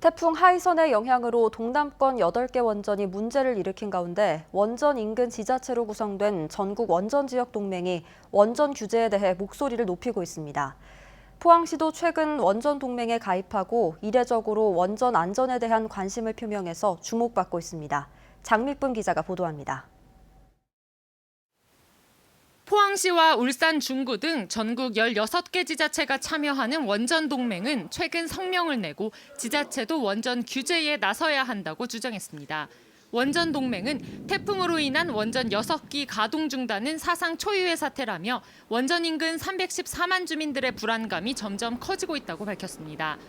태풍 하이선의 영향으로 동남권 8개 원전이 문제를 일으킨 가운데 원전 인근 지자체로 구성된 전국 원전 지역 동맹이 원전 규제에 대해 목소리를 높이고 있습니다. 포항시도 최근 원전 동맹에 가입하고 이례적으로 원전 안전에 대한 관심을 표명해서 주목받고 있습니다. 장미쁨 기자가 보도합니다. 포항시와 울산 중구 등 전국 16개 지자체가 참여하는 원전 동맹은 최근 성명을 내고 지자체도 원전 규제에 나서야 한다고 주장했습니다. 원전 동맹은 태풍으로 인한 원전 6기 가동 중단은 사상 초유의 사태라며 원전 인근 314만 주민들의 불안감이 점점 커지고 있다고 밝혔습니다.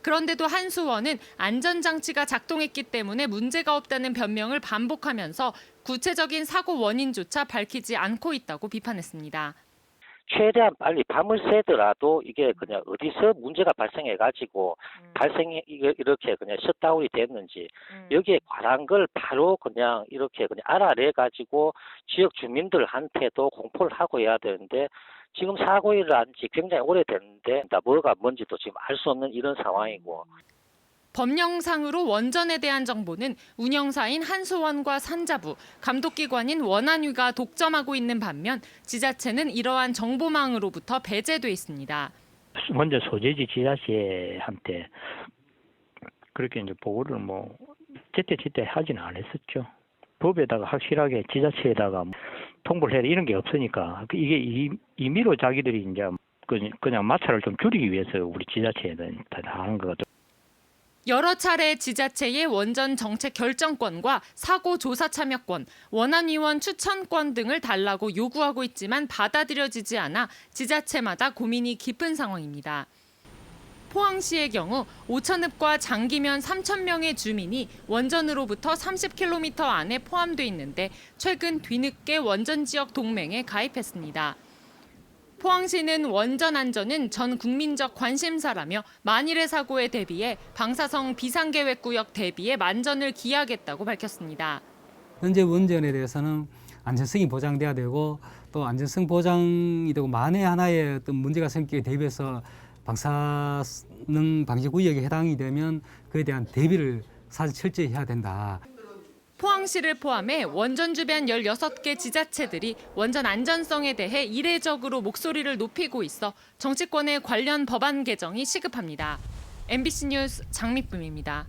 그런데도 한수원은 안전장치가 작동했기 때문에 문제가 없다는 변명을 반복하면서 구체적인 사고 원인조차 밝히지 않고 있다고 비판했습니다. 최대한 빨리 밤을 새더라도 이게 그냥 어디서 문제가 발생해가지고 이렇게 그냥 셧다운이 됐는지 여기에 관한 걸 바로 그냥 이렇게 그냥 알아내가지고 지역 주민들한테도 공포를 하고 해야 되는데 지금 사고 일어난 지 굉장히 오래됐는데 뭐가 뭔지도 지금 알 수 없는 이런 상황이고. 법령상으로 원전에 대한 정보는 운영사인 한수원과 산자부, 감독기관인 원안위가 독점하고 있는 반면 지자체는 이러한 정보망으로부터 배제돼 있습니다. 원전 소재지 지자체한테 그렇게 이제 보고를 제때 하지는 않았었죠. 법에다가 확실하게 지자체에다가 통보를 해라 이런 게 없으니까 이게 임의로 자기들이 이제 그냥 마찰을 좀 줄이기 위해서 우리 지자체에는 다 하는 거거든요. 여러 차례 지자체의 원전 정책 결정권과 사고 조사 참여권, 원안위원 추천권 등을 달라고 요구하고 있지만 받아들여지지 않아 지자체마다 고민이 깊은 상황입니다. 포항시의 경우 오천읍과 장기면 3천 명의 주민이 원전으로부터 30km 안에 포함돼 있는데 최근 뒤늦게 원전 지역 동맹에 가입했습니다. 포항시는 원전 안전은 전 국민적 관심사라며 만일의 사고에 대비해 방사성 비상계획구역 대비에 만전을 기하겠다고 밝혔습니다. 현재 원전에 대해서는 안전성이 보장돼야 되고 또 안전성 보장이 되고 만에 하나의 어떤 문제가 생기게 대비해서 방사능 방지 구역에 해당이 되면 그에 대한 대비를 사실 철저히 해야 된다. 포항시를 포함해 원전 주변 16개 지자체들이 원전 안전성에 대해 이례적으로 목소리를 높이고 있어 정치권의 관련 법안 개정이 시급합니다. MBC 뉴스 장미쁨입니다.